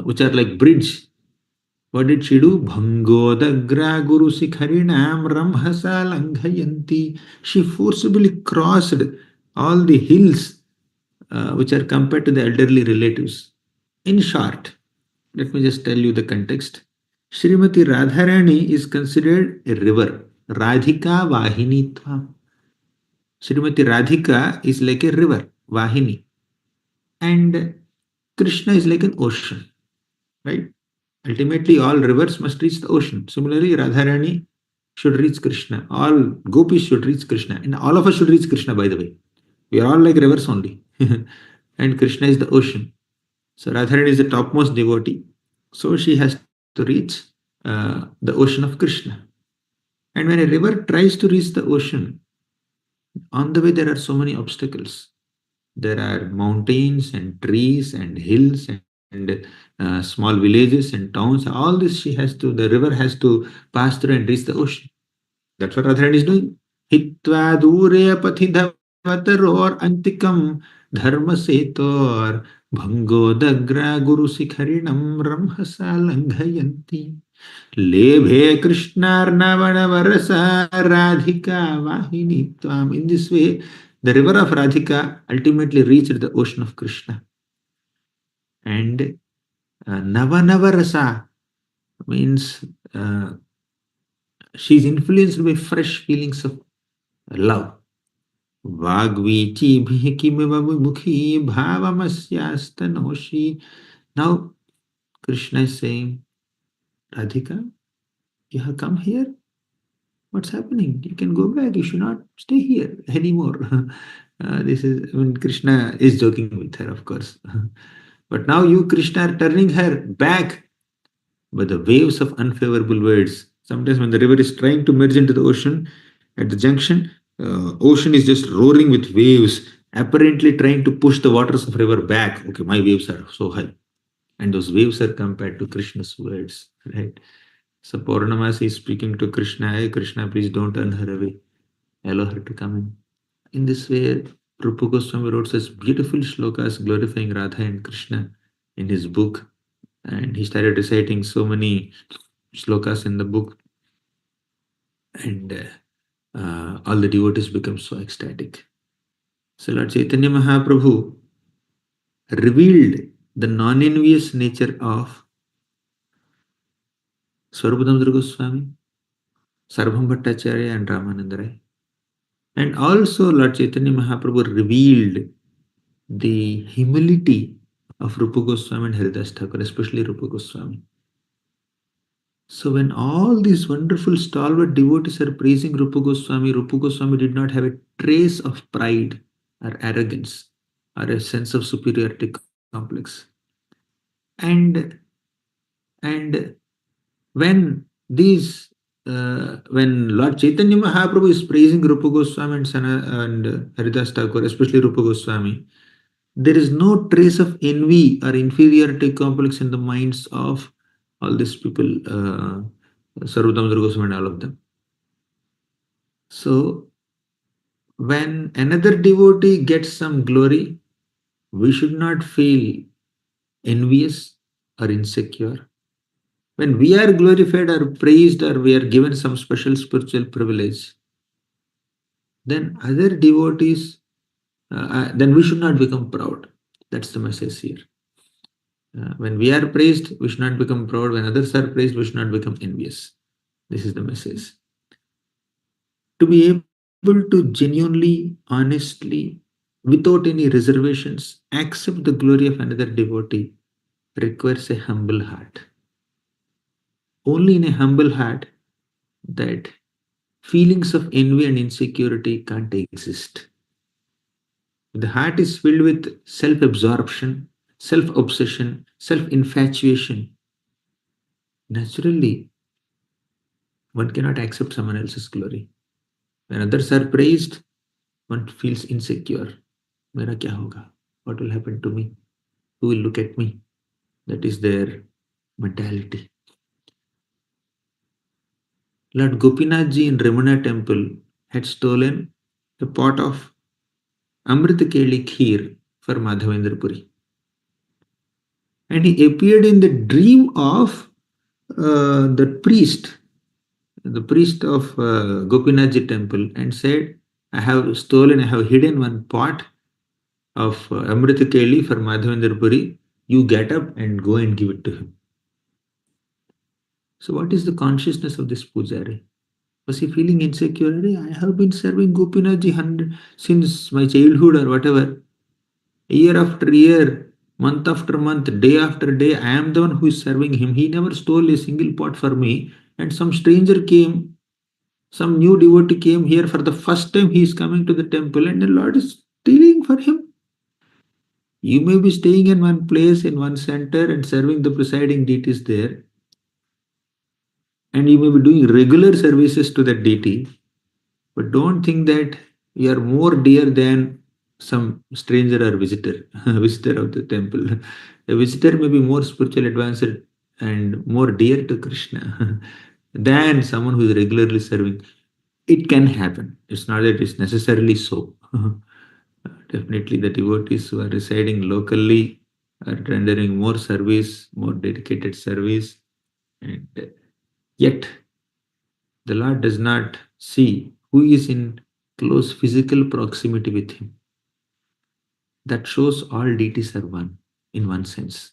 which are like bridge. What did she do? Bhangodagra guru sikharinam ramhasa langhayanti. She forcibly crossed all the hills which are compared to the elderly relatives. In short, let me just tell you the context. Srimati Radharani is considered a river. Radhika Vahini Tvam. Srimati Radhika is like a river, Vahini. And Krishna is like an ocean, right? Ultimately, all rivers must reach the ocean. Similarly, Radharani should reach Krishna. All gopis should reach Krishna. And all of us should reach Krishna, by the way. We are all like rivers only. And Krishna is the ocean. So Radharani is the topmost devotee. So she has to reach the ocean of Krishna. And when a river tries to reach the ocean, on the way there are so many obstacles. There are mountains and trees and hills and small villages and towns. All this the river has to pass through and reach the ocean. That's what Radharani is doing. Hitva dure pathi dhavataro antikam dharma setor bhangodagra guru sikharinam ramhasa langhayanti lebhe krishnarnavana varasa radhika vahini tvam. In this way, the river of Radhika ultimately reached the ocean of Krishna. And Navanava means she is influenced by fresh feelings of love. Vagvichi bhikimiva vimukhi bhavamasyaastanoshi. Now Krishna is saying, Radhika, you have come here? What's happening? You can go back. You should not stay here anymore. This is when Krishna is joking with her, of course. But now you, Krishna, are turning her back by the waves of unfavorable words. Sometimes when the river is trying to merge into the ocean, at the junction, ocean is just roaring with waves, apparently trying to push the waters of river back. Okay, my waves are so high. And those waves are compared to Krishna's words, right? So Purnamasi is speaking to Krishna, hey Krishna, please don't turn her away. Allow her to come in. In this way, Rupa Goswami wrote such beautiful shlokas glorifying Radha and Krishna in his book. And he started reciting so many shlokas in the book. And all the devotees become so ecstatic. So Lord Chaitanya Mahaprabhu revealed the non-envious nature of Swarupadamadra Goswami, Sarvabhauma Bhattacharya and Ramananda Rai. And also Lord Chaitanya Mahaprabhu revealed the humility of Rupa Goswami and Haridas Thakur, especially Rupa Goswami. So when all these wonderful stalwart devotees are praising Rupa Goswami did not have a trace of pride or arrogance or a sense of superiority complex. And and when these when Lord Chaitanya Mahaprabhu is praising Rupa Goswami and Haridas Thakur, especially Rupa Goswami, there is no trace of envy or inferiority complex in the minds of all these people, Sarvadamodar Goswami and all of them. So, when another devotee gets some glory, we should not feel envious or insecure. When we are glorified or praised or we are given some special spiritual privilege, then other devotees, then we should not become proud. That's the message here. When we are praised, we should not become proud. When others are praised, we should not become envious. This is the message. To be able to genuinely, honestly, without any reservations, accept the glory of another devotee requires a humble heart. Only in a humble heart that feelings of envy and insecurity can't exist. The heart is filled with self absorption, self obsession, self infatuation. Naturally, one cannot accept someone else's glory. When others are praised, one feels insecure. Mera kya hoga? What will happen to me? Who will look at me? That is their mentality. Lord Gopinath ji in Ramana temple had stolen a pot of Amrita Keli Kheer for Madhavendra Puri. And he appeared in the dream of the priest of Gopinath ji temple, and said, I have hidden one pot of Amrita Keli for Madhavendra Puri. You get up and go and give it to him. So, what is the consciousness of this pujari? Was he feeling insecure? I have been serving Gopinath ji since my childhood or whatever. Year after year, month after month, day after day, I am the one who is serving him. He never stole a single pot for me. And some stranger came, some new devotee came here for the first time. He is coming to the temple, and the Lord is stealing for him. You may be staying in one place, in one center, and serving the presiding deities there. And you may be doing regular services to that deity. But don't think that you are more dear than some stranger or visitor, visitor of the temple. A visitor may be more spiritual advanced and more dear to Krishna than someone who is regularly serving. It can happen. It's not that it's necessarily so. Definitely, the devotees who are residing locally are rendering more service, more dedicated service, and yet the Lord does not see who is in close physical proximity with him. That shows all deities are one in one sense.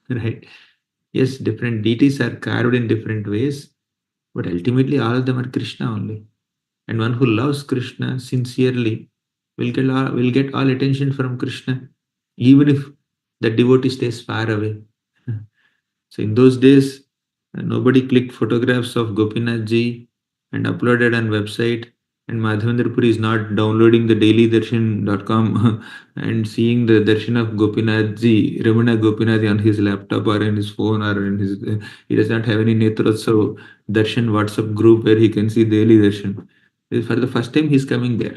Right? Yes, different deities are carved in different ways, but ultimately all of them are Krishna only. And one who loves Krishna sincerely will get all attention from Krishna, even if the devotee stays far away. So in those days, nobody clicked photographs of Gopinath ji and uploaded on website. And Madhavendra Puri is not downloading the dailydarshan.com and seeing the darshan of Gopinathji, Ramana Gopinath on his laptop or in his phone or in his. He does not have any Netrotsav darshan WhatsApp group where he can see daily darshan. For the first time, he's coming there.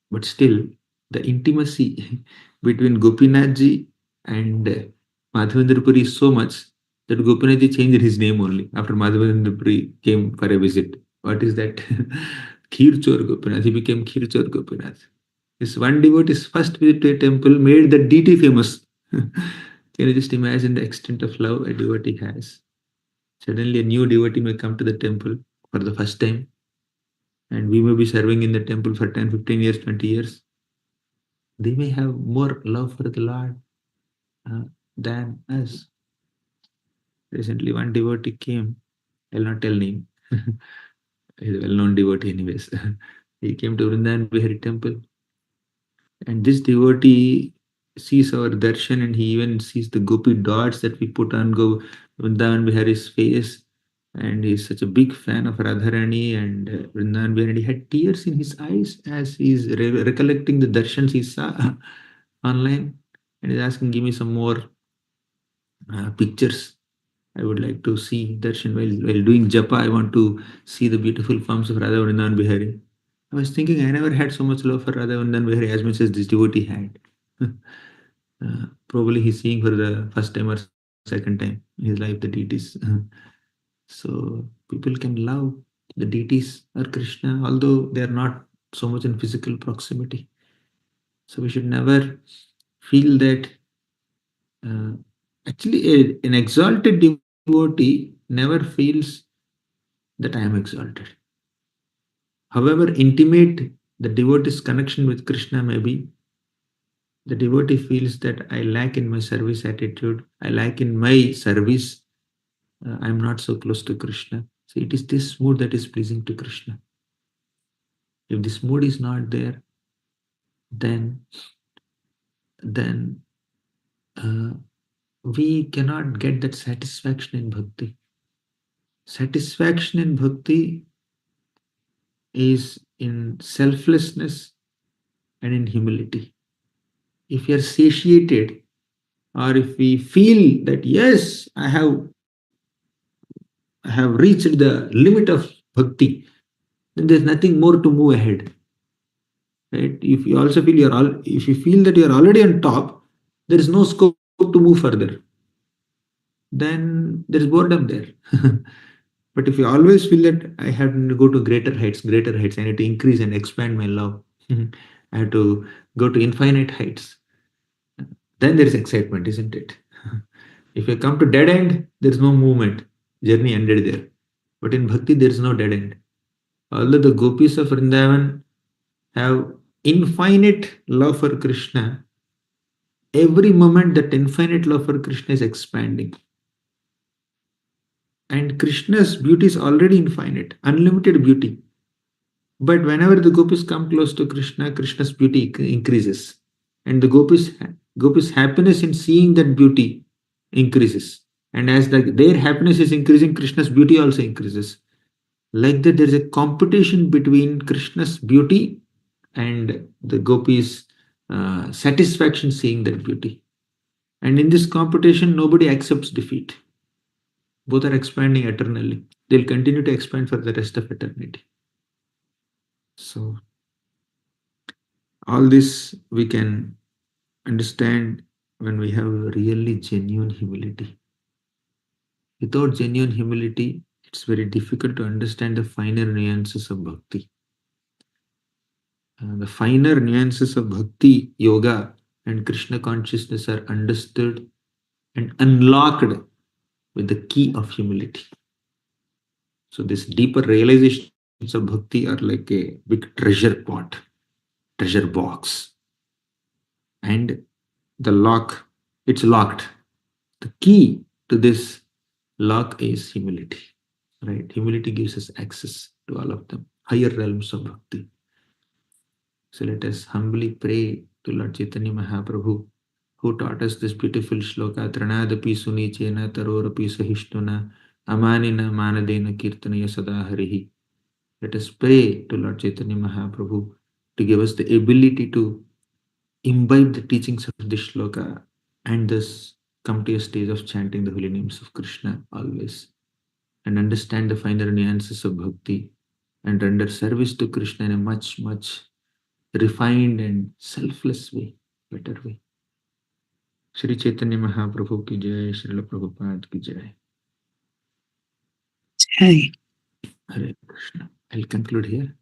But still, the intimacy between Gopinathji and Madhavendra Puri is so much that Gopinathji changed his name only after Madhavendra Puri came for a visit. What is that? Khirchor Gopinath. He became Khirchor Gopinath. This one devotee's first visit to a temple made the deity famous. Can you just imagine the extent of love a devotee has? Suddenly, a new devotee may come to the temple for the first time, and we may be serving in the temple for 10, 15 years, 20 years. They may have more love for the Lord than us. Recently, one devotee came. I'll not tell name. He's a well-known devotee, anyways. He came to Vrindavan Vihari temple, and this devotee sees our darshan, and he even sees the gopi dots that we put on Vrindavan Vihari's face. And he's such a big fan of Radharani and Vrindavan Vihari. He had tears in his eyes as he's recollecting the darshans he saw online, and he's asking, "Give me some more pictures. I would like to see darshan while doing japa. I want to see the beautiful forms of Radha Vrindavan Bihari." I was thinking I never had so much love for Radha Vrindavan Bihari as much as this devotee had. Probably he's seeing for the first time or second time in his life the deities. So people can love the deities or Krishna, although they are not so much in physical proximity. So we should never feel that. Uh, Actually, an exalted devotee never feels that I am exalted. However intimate the devotee's connection with Krishna may be, the devotee feels that I lack in my service attitude, I lack in my service, I am not so close to Krishna. So it is this mood that is pleasing to Krishna. If this mood is not there, then then uh, we cannot get that satisfaction in bhakti. Satisfaction in bhakti is in selflessness and in humility. If we are satiated, or if we feel that yes, I have reached the limit of bhakti, then there's nothing more to move ahead. Right? If you also feel if you feel that you're already on top, there is no scope to move further. Then there is boredom there. But if you always feel that I have to go to greater heights, I need to increase and expand my love. I have to go to infinite heights. Then there is excitement, isn't it? If you come to dead end, there is no movement. Journey ended there. But in bhakti, there is no dead end. Although the gopis of Vrindavan have infinite love for Krishna, every moment that infinite love for Krishna is expanding. And Krishna's beauty is already infinite, unlimited beauty. But whenever the gopis come close to Krishna, Krishna's beauty increases. And the gopis' happiness in seeing that beauty increases. And as their happiness is increasing, Krishna's beauty also increases. Like that, there is a competition between Krishna's beauty and the gopis' satisfaction seeing that beauty. And in this competition, nobody accepts defeat. Both are expanding eternally. They'll continue to expand for the rest of eternity. So, all this we can understand when we have really genuine humility. Without genuine humility, it's very difficult to understand the finer nuances of bhakti. The finer nuances of bhakti, yoga, and Krishna consciousness are understood and unlocked with the key of humility. So, this deeper realizations of bhakti are like a big treasure pot, treasure box. And the lock, it's locked. The key to this lock is humility. Right? Humility gives us access to all of them, higher realms of bhakti. So let us humbly pray to Lord Chaitanya Mahaprabhu, who taught us this beautiful shloka, Tranadapi Sunichena Tarorapi Sahishnuna Amanina Manadena Kirtanaya Sada Harihi. Let us pray to Lord Chaitanya Mahaprabhu to give us the ability to imbibe the teachings of this shloka and thus come to a stage of chanting the holy names of Krishna always and understand the finer nuances of bhakti and render service to Krishna in a much, much refined and selfless way, better way. Sri Chaitanya Mahaprabhu ki jai, Srila Prabhupada ki jai. Jai. Hare Krishna. I'll conclude here.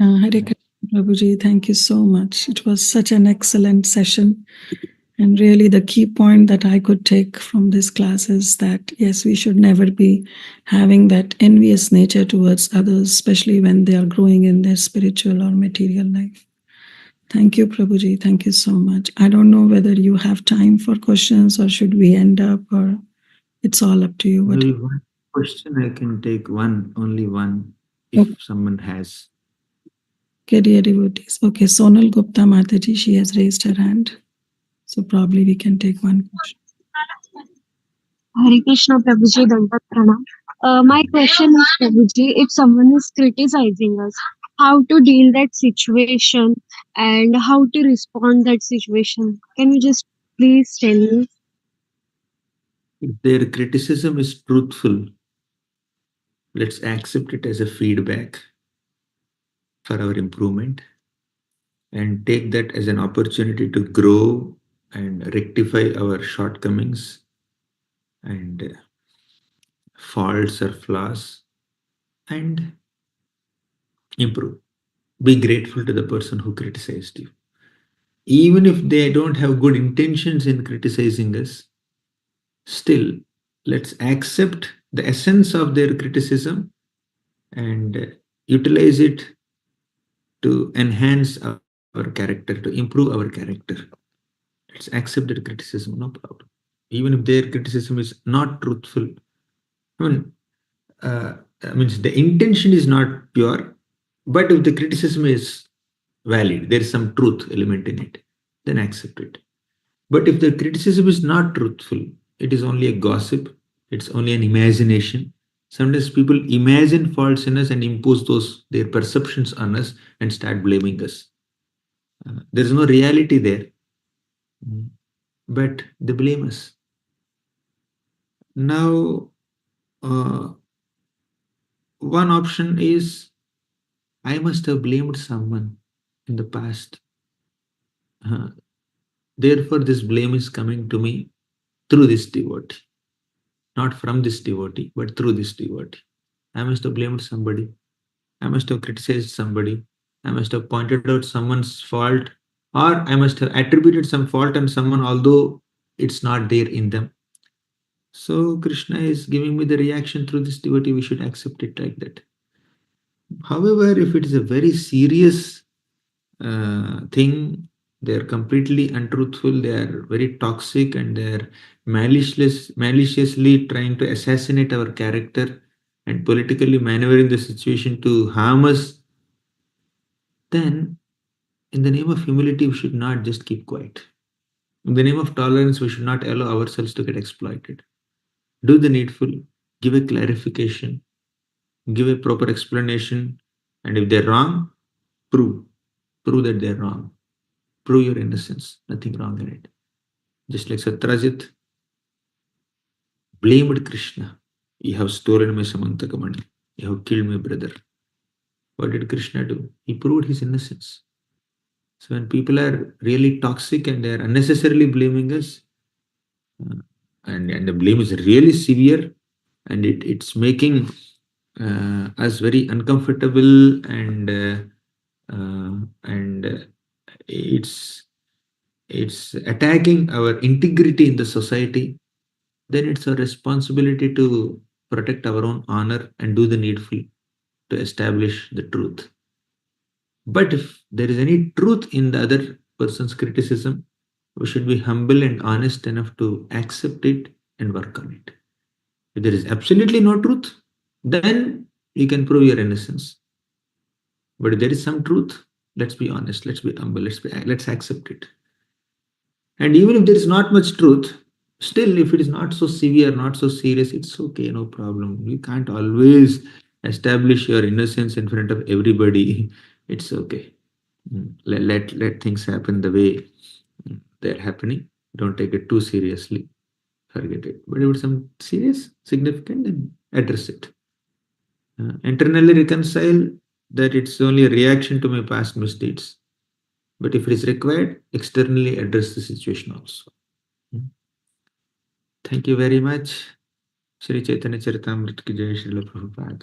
Hare Krishna, Prabhuji. Thank you so much. It was such an excellent session. And really, the key point that I could take from this class is that, yes, we should never be having that envious nature towards others, especially when they are growing in their spiritual or material life. Thank you, Prabhuji. Thank you so much. I don't know whether you have time for questions or should we end up, or it's all up to you. Maybe one question I can take, one, only one, if Okay. someone has. Okay, dear devotees. Okay, Sonal Gupta Mataji, she has raised her hand. So probably we can take one question. Hare Krishna Prabhuji Dandat Pranam. My question is Prabhuji, if someone is criticizing us, how to deal that situation and how to respond that situation? Can you just please tell me? If their criticism is truthful, let's accept it as a feedback for our improvement and take that as an opportunity to grow and rectify our shortcomings and faults or flaws and improve. Be grateful to the person who criticized you. Even if they don't have good intentions in criticizing us, still let's accept the essence of their criticism and utilize it to enhance our character, to improve our character. Let's accept their criticism, no problem. Even if their criticism is not truthful, I mean, means the intention is not pure, but if the criticism is valid, there is some truth element in it, then accept it. But if the criticism is not truthful, it is only a gossip, it's only an imagination. Sometimes people imagine faults in us and impose those their perceptions on us and start blaming us. There is no reality there, but they blame us. Now, one option is I must have blamed someone in the past. Uh, Therefore, this blame is coming to me through this devotee, not from this devotee, but through this devotee. I must have blamed somebody. I must have criticized somebody. I must have pointed out someone's fault, or I must have attributed some fault on someone, although it's not there in them. So, Krishna is giving me the reaction through this devotee. We should accept it like that. However, if it is a very serious thing, they are completely untruthful, they are very toxic, and they are maliciously trying to assassinate our character and politically maneuvering the situation to harm us, then in the name of humility, we should not just keep quiet. In the name of tolerance, we should not allow ourselves to get exploited. Do the needful, give a clarification, give a proper explanation, and if they're wrong, prove. Prove that they're wrong. Prove your innocence. Nothing wrong in it. Just like Satrajit blamed Krishna. You have stolen my Samantakamani. You have killed my brother. What did Krishna do? He proved his innocence. So when people are really toxic and they are unnecessarily blaming us, uh, and the blame is really severe, and it's making us very uncomfortable, and it's attacking our integrity in the society, then it's our responsibility to protect our own honor and do the needful to establish the truth. But if there is any truth in the other person's criticism, we should be humble and honest enough to accept it and work on it. If there is absolutely no truth, then you can prove your innocence. But if there is some truth, let's be honest, let's be humble, let's accept it. And even if there is not much truth, still, if it is not so severe, not so serious, it's okay, no problem. We can't always establish your innocence in front of everybody, it's okay. Let things happen the way they're happening. Don't take it too seriously. Forget it. But if it's some serious, significant, then address it. Internally reconcile that it's only a reaction to my past misdeeds. But if it is required, externally address the situation also. Thank you very much. Sri Chaitanya Charitamrita ki jai, Srila Prabhupada.